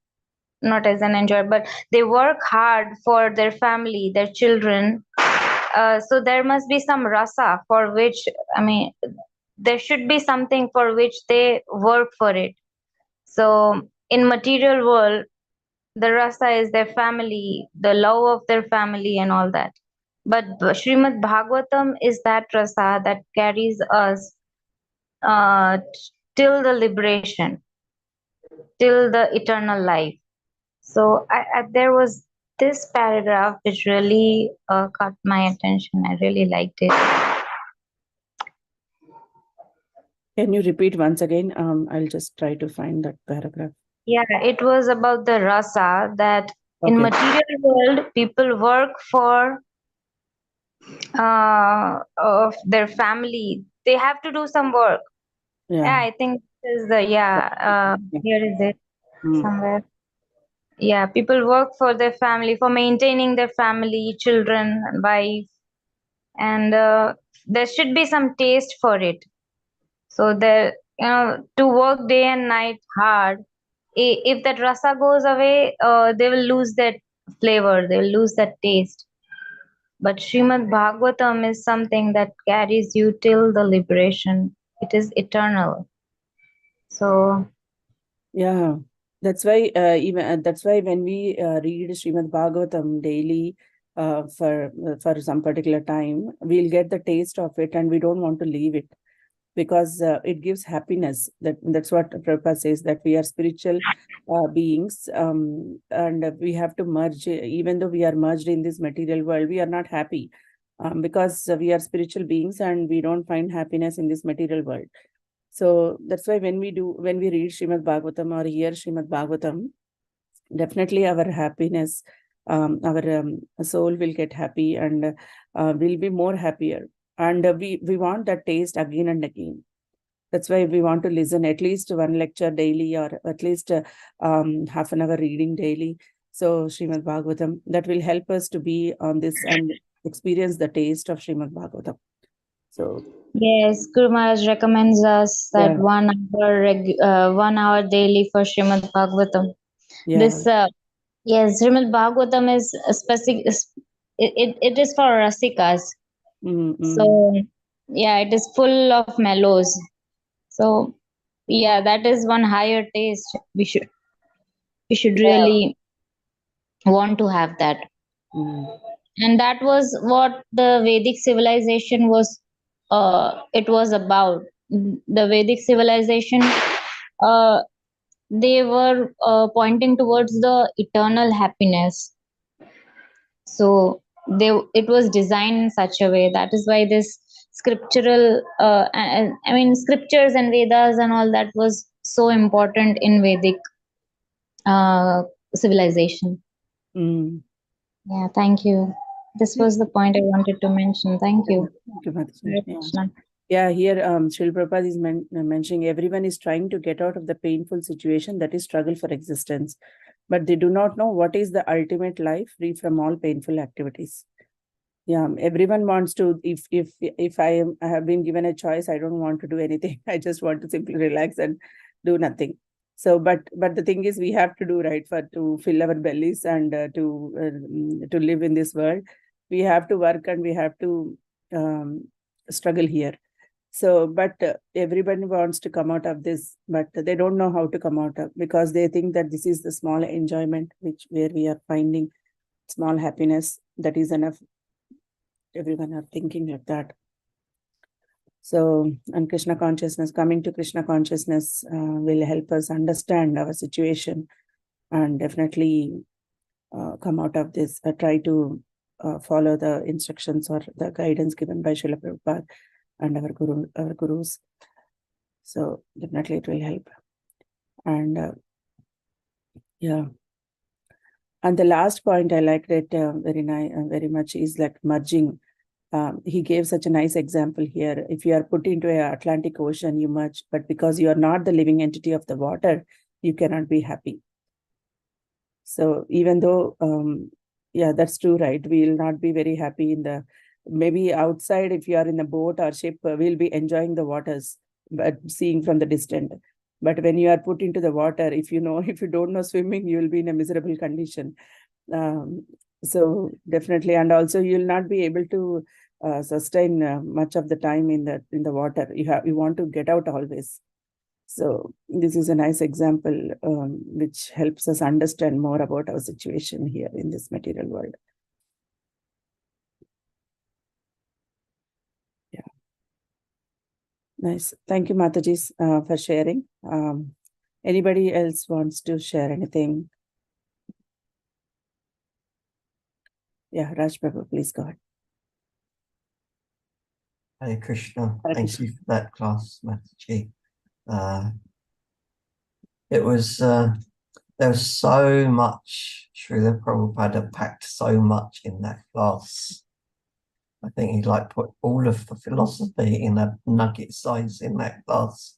not as an enjoyer, but they work hard for their family, their children. So there must be some rasa for which, there should be something for which they work for it. So in material world, the rasa is their family, the love of their family and all that. But Srimad Bhagavatam is that rasa that carries us till the liberation, till the eternal life. So there was this paragraph which really caught my attention. I really liked it. Can you repeat once again? I'll just try to find that paragraph. Yeah, it was about the rasa that in material world people work for of their family. They have to do some work. Yeah, I think this is the here is it somewhere. Yeah, people work for their family, for maintaining their family, children, wife, and there should be some taste for it. So there, to work day and night hard. If that rasa goes away, they will lose that flavor. They will lose that taste. But Srimad Bhagavatam is something that carries you till the liberation. It is eternal. So yeah, that's why that's why when we read Srimad Bhagavatam daily for some particular time, we'll get the taste of it, and we don't want to leave it, because it gives happiness. That's what Prabhupada says, that we are spiritual beings, and we have to merge. Even though we are merged in this material world, we are not happy, because we are spiritual beings and we don't find happiness in this material world. So that's why when we read Srimad Bhagavatam or hear Srimad Bhagavatam, definitely our happiness, our soul will get happy, and we'll be more happier. And we want that taste again and again. That's why we want to listen at least one lecture daily, or at least half an hour reading daily. So Srimad Bhagavatam, that will help us to be on this and experience the taste of Srimad Bhagavatam. So yes, Guru Maharaj recommends us that 1 hour daily for Srimad Bhagavatam. This yes, Srimad Bhagavatam is a specific. It is for rasikas. So yeah, it is full of mellows. So Yeah, that is one higher taste. We should really want to have that. Mm. And that was what the Vedic civilization was, it was about. The Vedic civilization, uh, they were pointing towards the eternal happiness. So it was designed in such a way. That is why this scriptural, I mean, scriptures and Vedas and all that was so important in Vedic uh, civilization. Mm. Yeah, thank you. This was the point I wanted to mention. Thank you. Thank you, Mataji. Hare Yeah. Krishna. Yeah, here Srila Prabhupada is mentioning everyone is trying to get out of the painful situation that is struggle for existence, but they do not know what is the ultimate life free from all painful activities. Yeah, everyone wants to. If I have been given a choice, I don't want to do anything. I just want to simply relax and do nothing. So, but the thing is, we have to do right for to fill our bellies and to live in this world. We have to work and we have to struggle here. So, but everybody wants to come out of this, but they don't know how to come out of, because they think that this is the small enjoyment where we are finding small happiness, that is enough. Everyone are thinking like that. So, and Krishna consciousness, coming to Krishna consciousness will help us understand our situation and definitely come out of this. Try to follow the instructions or the guidance given by Srila Prabhupada and our gurus. So definitely it will help. And yeah. And the last point I liked it very much is like merging. He gave such a nice example here. If you are put into an Atlantic Ocean, you merge, but because you are not the living entity of the water, you cannot be happy. So even though, yeah, that's true, right? We will not be very happy in the, maybe outside, if you are in a boat or ship, we'll be enjoying the waters, but seeing from the distant. But when you are put into the water, if you don't know swimming, you will be in a miserable condition. So definitely, and also you'll not be able to sustain much of the time in the water. You want to get out always. So this is a nice example which helps us understand more about our situation here in this material world. Yeah, nice. Thank you, Mataji, for sharing. Anybody else wants to share anything? Yeah, Raj Prabhu, please go ahead. Hare Krishna. Hare Thank Krishna. you for that class, Mataji. It was there was so much. Srila Prabhupada packed so much in that class. I think he put all of the philosophy in a nugget size in that class.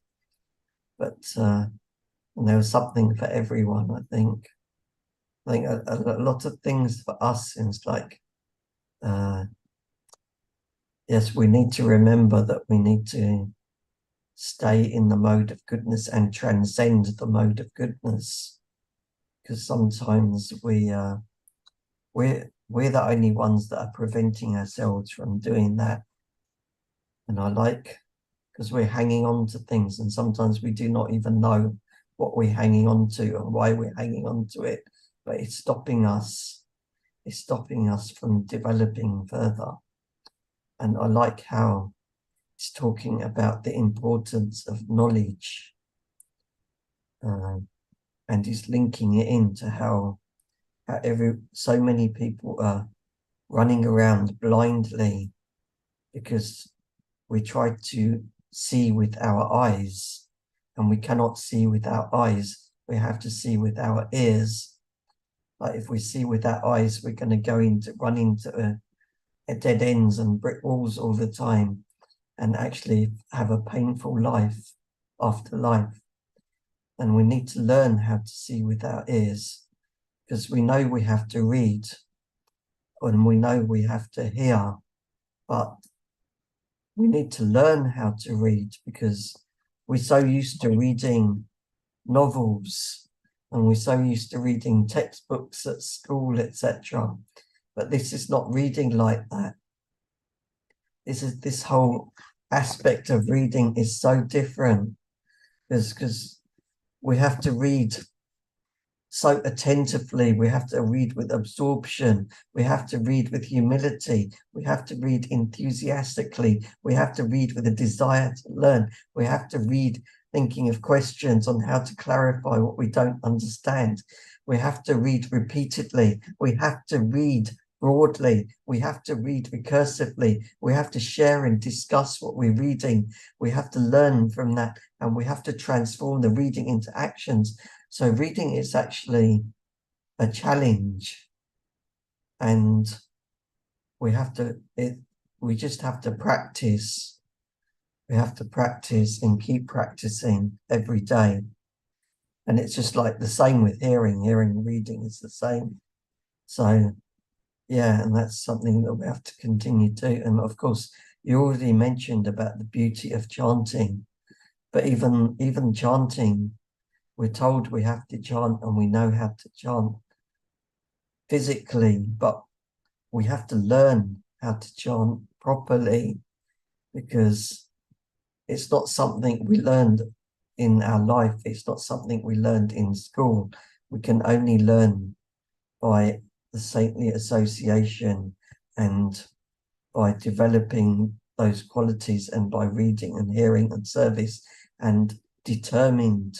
But and there was something for everyone. I think a lot of things for us seems like. Yes, we need to remember that we need to stay in the mode of goodness and transcend the mode of goodness, because sometimes we're the only ones that are preventing ourselves from doing that. And because we're hanging on to things, and sometimes we do not even know what we're hanging on to and why we're hanging on to it, but it's stopping us from developing further. And I like how it's talking about the importance of knowledge, and he's linking it into how so many people are running around blindly because we try to see with our eyes, and we cannot see with our eyes. We have to see with our ears. Like if we see with our eyes, we're going to run into dead ends and brick walls all the time, and actually have a painful life after life. And we need to learn how to see with our ears, because we know we have to read and we know we have to hear, but we need to learn how to read, because we're so used to reading novels and we're so used to reading textbooks at school, etc. But this is not reading like that. This whole aspect of reading is so different. because we have to read so attentively, we have to read with absorption, we have to read with humility, we have to read enthusiastically, we have to read with a desire to learn, we have to read thinking of questions on how to clarify what we don't understand, we have to read repeatedly, we have to read broadly, we have to read recursively, we have to share and discuss what we're reading, we have to learn from that, and we have to transform the reading into actions. So reading is actually a challenge, and we just have to practice. We have to practice and keep practicing every day. And it's just like the same with hearing and reading is the same. So yeah, and that's something that we have to continue to. And of course, you already mentioned about the beauty of chanting, but even chanting, we're told we have to chant and we know how to chant physically, but we have to learn how to chant properly, because it's not something we learned in our life. It's not something we learned in school. We can only learn by the saintly association and by developing those qualities and by reading and hearing and service and determined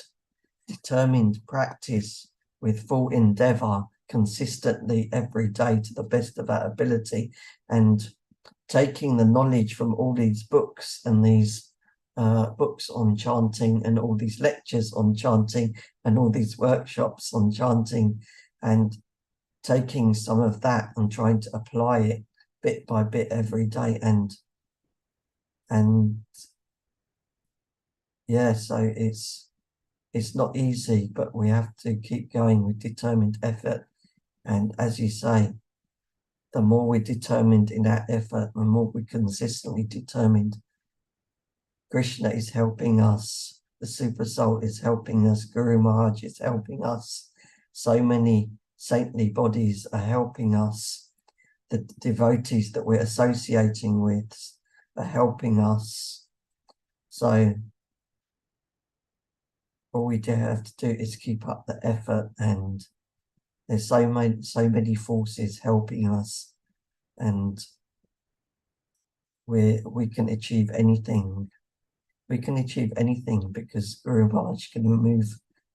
practice with full endeavor consistently every day to the best of our ability, and taking the knowledge from all these books and these books on chanting and all these lectures on chanting and all these workshops on chanting, and taking some of that and trying to apply it bit by bit every day, and yeah, so it's not easy, but we have to keep going with determined effort. And as you say, the more we're determined in our effort, the more we're consistently determined, Krishna is helping us, the Super Soul is helping us, Guru Maharaj is helping us, so many saintly bodies are helping us, the devotees that we're associating with are helping us. So all we have to do is keep up the effort, and there's so many forces helping us, and we can achieve anything. We can achieve anything because Guru Maharaj can remove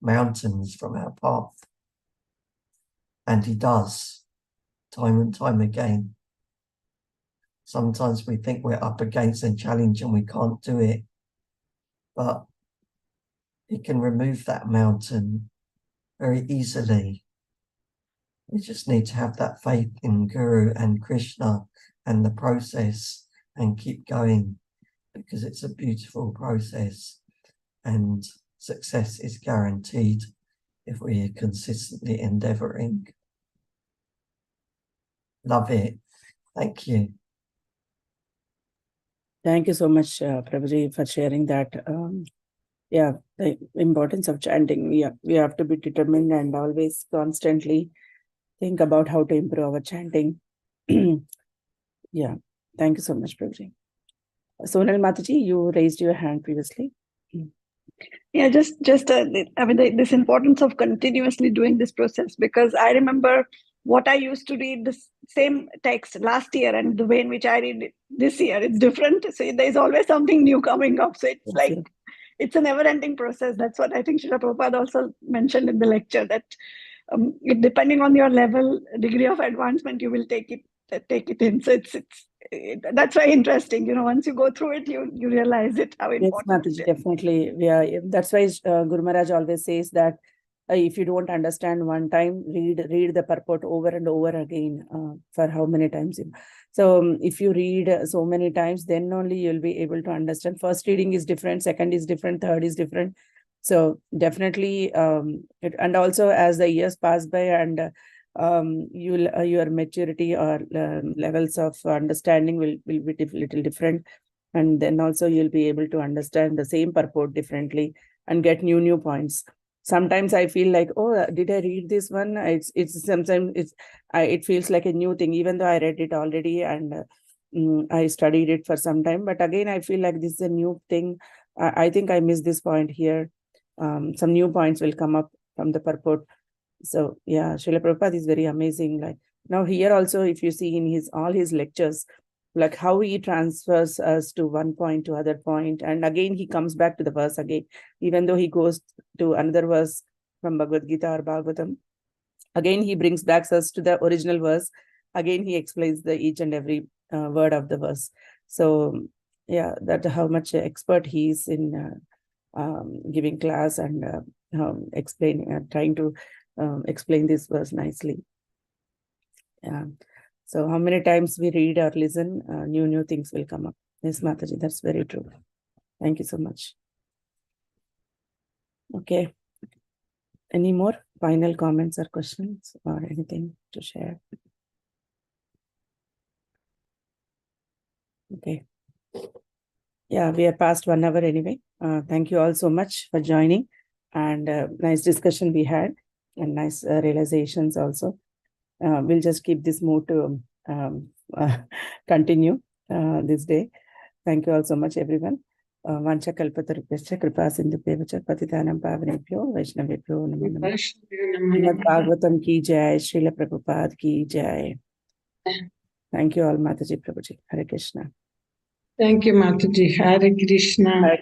mountains from our path, and he does time and time again. Sometimes we think we're up against a challenge and we can't do it, but he can remove that mountain very easily. We just need to have that faith in Guru and Krishna and the process and keep going, because it's a beautiful process and success is guaranteed if we are consistently endeavoring. Love it. Thank you. Thank you so much, Prabhuji, for sharing that. Yeah, the importance of chanting. We have to be determined and always constantly think about how to improve our chanting. Yeah, thank you so much, Prabhuji. Sonal Mataji, you raised your hand previously. Yeah, I mean, this importance of continuously doing this process, because I remember what I used to read the same text last year and the way in which I read it this year, it's different. So there's always something new coming up. So it's like, it's a never-ending process. That's what I think Srila Prabhupada also mentioned in the lecture, that depending on your level, degree of advancement, you will take it in. So that's very interesting. You know, once you go through it, you realize it, how important it is. Definitely. Yeah, that's why Guru Maharaj always says that if you don't understand one time, read the purport over and over again for how many times. So if you read so many times, then only you'll be able to understand. First reading is different, second is different, third is different. So definitely, and also as the years pass by and your maturity or levels of understanding will be little different, and then also you'll be able to understand the same purport differently and get new points. Sometimes I feel like, oh, did I read this one? It's sometimes it feels like a new thing, even though I read it already and I studied it for some time. But again, I feel like this is a new thing. I think I missed this point here. some new points will come up from the purport. So yeah, Srila Prabhupada is very amazing. Like now here also, if you see in all his lectures, like how he transfers us to one point to other point, and again he comes back to the verse again, even though he goes to another verse from Bhagavad Gita or Bhagavatam, again he brings back us to the original verse. Again he explains the each and every word of the verse. So yeah, that how much expert he is in giving class and explaining, trying to explain this verse nicely. Yeah. So how many times we read or listen, new things will come up. Yes, Mataji, that's very true. Thank you so much. Okay. Any more final comments or questions or anything to share? Okay. Yeah, we are past 1 hour anyway. Thank you all so much for joining, and nice discussion we had, and nice realizations also. We'll just keep this mood to continue this day. Thank you all so much, everyone. Vancha kalpatarupyascha kripa sindhubhyo patitanam pavanebhyo vaishnavebhyo namo namaha. Srimad Bhagavatam ki jai, Srila Prabhupada ki jai. Thank you all, Mataji, Prabhuji. Hare Krishna. Thank you, Mataji. Hare Krishna. Hare